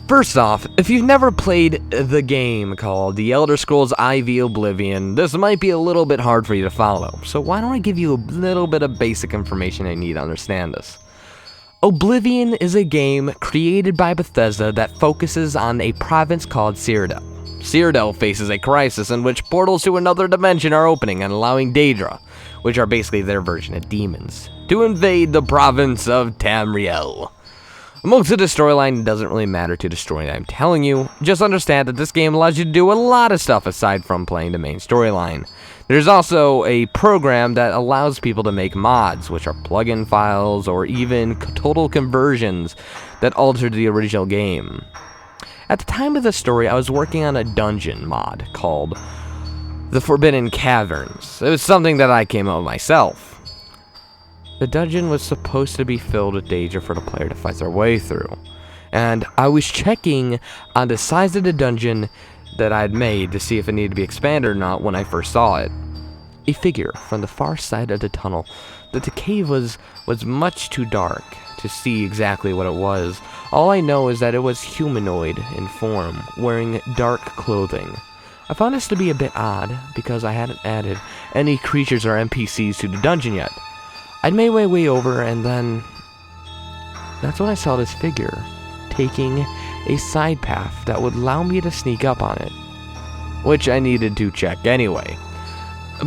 First off, if you've never played the game called The Elder Scrolls IV Oblivion, this might be a little bit hard for you to follow, so why don't I give you a little bit of basic information I need to understand this. Oblivion is a game created by Bethesda that focuses on a province called Cyrodiil. Cyrodiil faces a crisis in which portals to another dimension are opening and allowing Daedra, which are basically their version of demons, to invade the province of Tamriel. Most of the storyline doesn't really matter to the story I'm telling you, just understand that this game allows you to do a lot of stuff aside from playing the main storyline. There's also a program that allows people to make mods, which are plugin files or even total conversions that alter the original game. At the time of the story, I was working on a dungeon mod called The Forbidden Caverns. It was something that I came up with myself. The dungeon was supposed to be filled with danger for the player to fight their way through, and I was checking on the size of the dungeon that I'd made to see if it needed to be expanded or not when I first saw it. A figure from the far side of the tunnel, that the cave was much too dark to see exactly what it was. All I know is that it was humanoid in form, wearing dark clothing. I found this to be a bit odd because I hadn't added any creatures or NPCs to the dungeon yet. I'd made my way over, and then that's when I saw this figure taking a side path that would allow me to sneak up on it, which I needed to check anyway.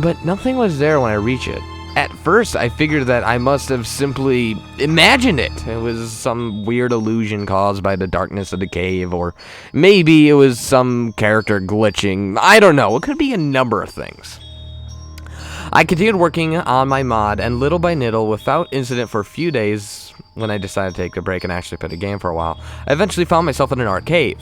But nothing was there when I reached it. At first, I figured that I must have simply imagined it. It was some weird illusion caused by the darkness of the cave, or maybe it was some character glitching. I don't know. It could be a number of things. I continued working on my mod, and little by little, without incident for a few days, when I decided to take a break and actually play the game for a while, I eventually found myself in an art cave.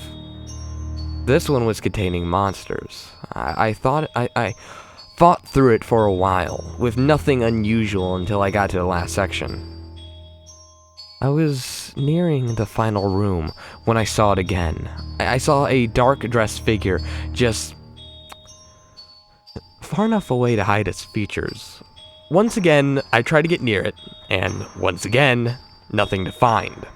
This one was containing monsters. I fought through it for a while, with nothing unusual until I got to the last section. I was nearing the final room when I saw it again. I saw a dark-dressed figure just far enough away to hide its features. Once again, I tried to get near it, and once again, nothing to find.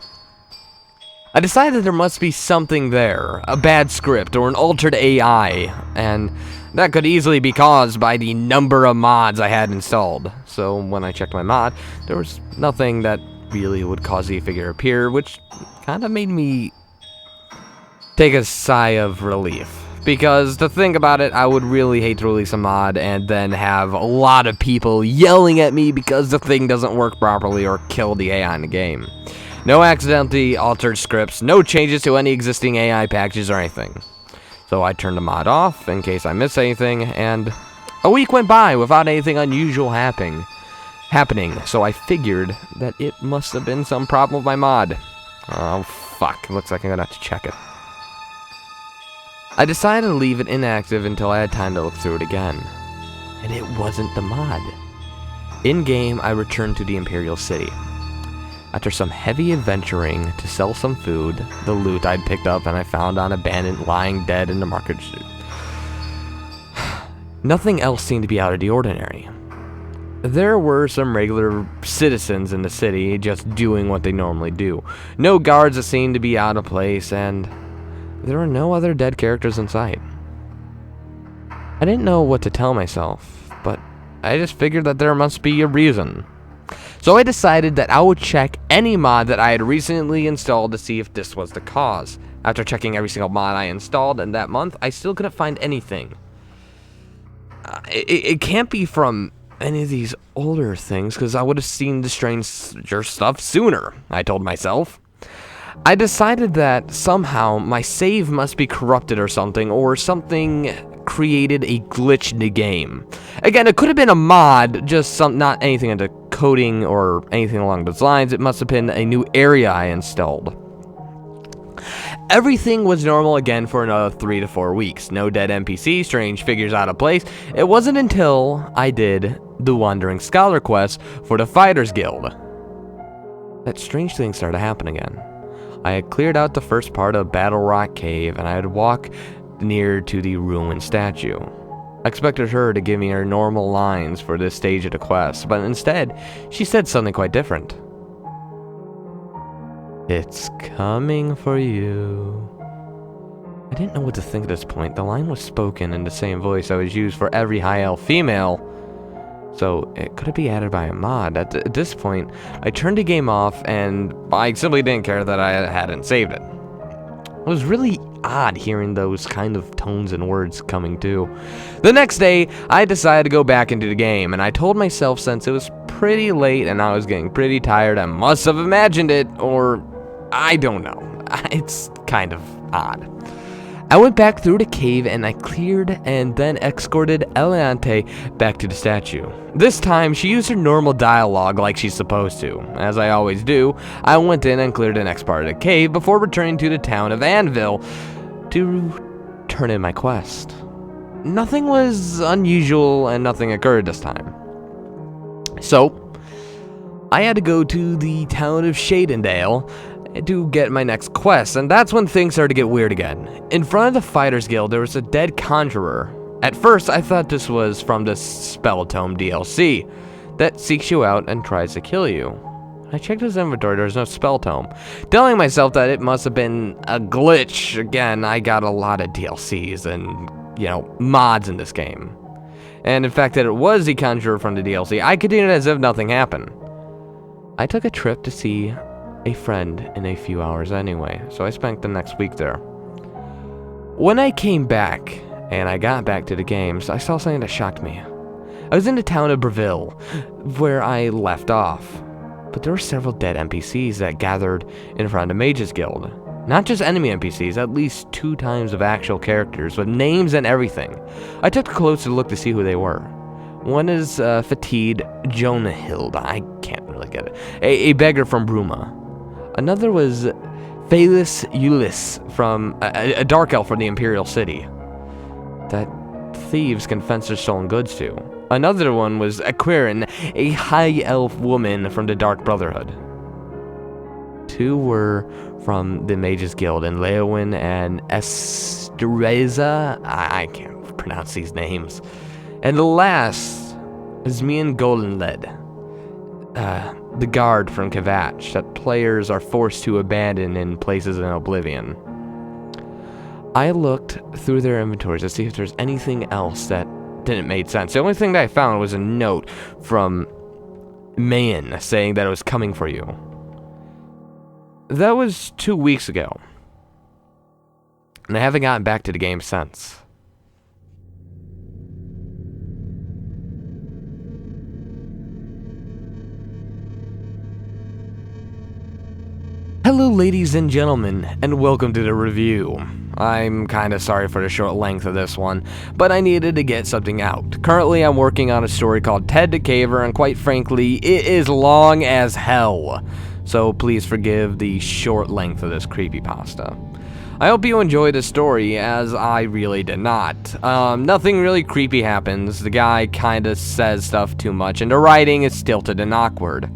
I decided there must be something there, a bad script or an altered AI, and that could easily be caused by the number of mods I had installed. So when I checked my mod, there was nothing that really would cause the figure to appear, which kind of made me take a sigh of relief. Because to think about it, I would really hate to release a mod and then have a lot of people yelling at me because the thing doesn't work properly or kill the AI in the game. No accidentally altered scripts, no changes to any existing AI packages or anything. So I turned the mod off in case I missed anything, and a week went by without anything unusual happening. So I figured that it must have been some problem with my mod. Oh fuck, looks like I'm gonna have to check it. I decided to leave it inactive until I had time to look through it again. And it wasn't the mod. In-game, I returned to the Imperial City. After some heavy adventuring to sell some food, the loot I'd picked up and I found on abandoned lying dead in the market. Nothing else seemed to be out of the ordinary. There were some regular citizens in the city just doing what they normally do. No guards that seemed to be out of place, and there were no other dead characters in sight. I didn't know what to tell myself, but I just figured that there must be a reason. So I decided that I would check any mod that I had recently installed to see if this was the cause. After checking every single mod I installed in that month, I still couldn't find anything. It can't be from any of these older things, because I would have seen the stranger stuff sooner, I told myself. I decided that somehow my save must be corrupted or something created a glitch in the game. Again, it could have been a mod, just not anything into coding or anything along those lines. It must have been a new area I installed. Everything was normal again for another 3 to 4 weeks. No dead NPCs, strange figures out of place. It wasn't until I did the Wandering Scholar quest for the Fighters Guild that strange things started happening again. I had cleared out the first part of Battle Rock Cave, and I had walked near to the ruined statue. I expected her to give me her normal lines for this stage of the quest, but instead, she said something quite different. "It's coming for you." I didn't know what to think at this point. The line was spoken in the same voice that was used for every high elf female, so could it be added by a mod? At this point, I turned the game off, and I simply didn't care that I hadn't saved it. It was really odd hearing those kind of tones and words coming too. The next day, I decided to go back into the game, and I told myself since it was pretty late and I was getting pretty tired, I must have imagined it, or I don't know. It's kind of odd. I went back through the cave and I cleared and then escorted Eliante back to the statue. This time, she used her normal dialogue like she's supposed to. As I always do, I went in and cleared the next part of the cave before returning to the town of Anvil to turn in my quest. Nothing was unusual and nothing occurred this time. So, I had to go to the town of Shadendale to get my next quest, and that's when things started to get weird again. In front of the Fighters Guild, there was a dead conjurer. At first, I thought this was from the Spell Tome DLC that seeks you out and tries to kill you. I checked his inventory, there was no Spell Tome, telling myself that it must have been a glitch. Again, I got a lot of DLCs and, mods in this game. And in fact, that it was the conjurer from the DLC, I continued as if nothing happened. I took a trip to see a friend in a few hours anyway, so I spent the next week there. When I came back, and I got back to the games, I saw something that shocked me. I was in the town of Breville, where I left off, but there were several dead NPCs that gathered in front of the Mages Guild. Not just enemy NPCs, at least 2 times of actual characters, with names and everything. I took a closer look to see who they were. One is Fatigued Jonahild, I can't really get it, a beggar from Bruma. Another was Phalis Ulyss, from a dark elf from the Imperial City that thieves can fence their stolen goods to. Another one was Aquirin, a high elf woman from the Dark Brotherhood. 2 were from the Mages Guild, and Leowyn and Estereza, I can't pronounce these names. And the last is Mian Goldenled, the guard from Kvatch that players are forced to abandon in places in Oblivion. I looked through their inventories to see if there's anything else that didn't make sense. The only thing that I found was a note from Mayan saying that it was coming for you. That was 2 weeks ago, and I haven't gotten back to the game since. Hello ladies and gentlemen, and welcome to the review. I'm kinda sorry for the short length of this one, but I needed to get something out. Currently I'm working on a story called Ted the Caver, and quite frankly, it is long as hell. So please forgive the short length of this creepypasta. I hope you enjoyed the story, as I really did not. Nothing really creepy happens, the guy kinda says stuff too much, and the writing is stilted and awkward.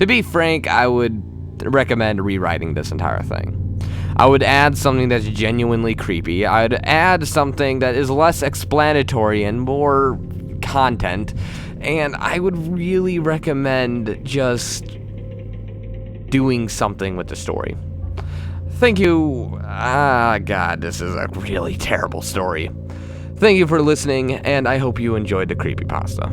To be frank, I would recommend rewriting this entire thing. I would add something that's genuinely creepy. I'd add something that is less explanatory and more content, and I would really recommend just doing something with the story. Thank you. God, this is a really terrible story. Thank you for listening, and I hope you enjoyed the creepypasta.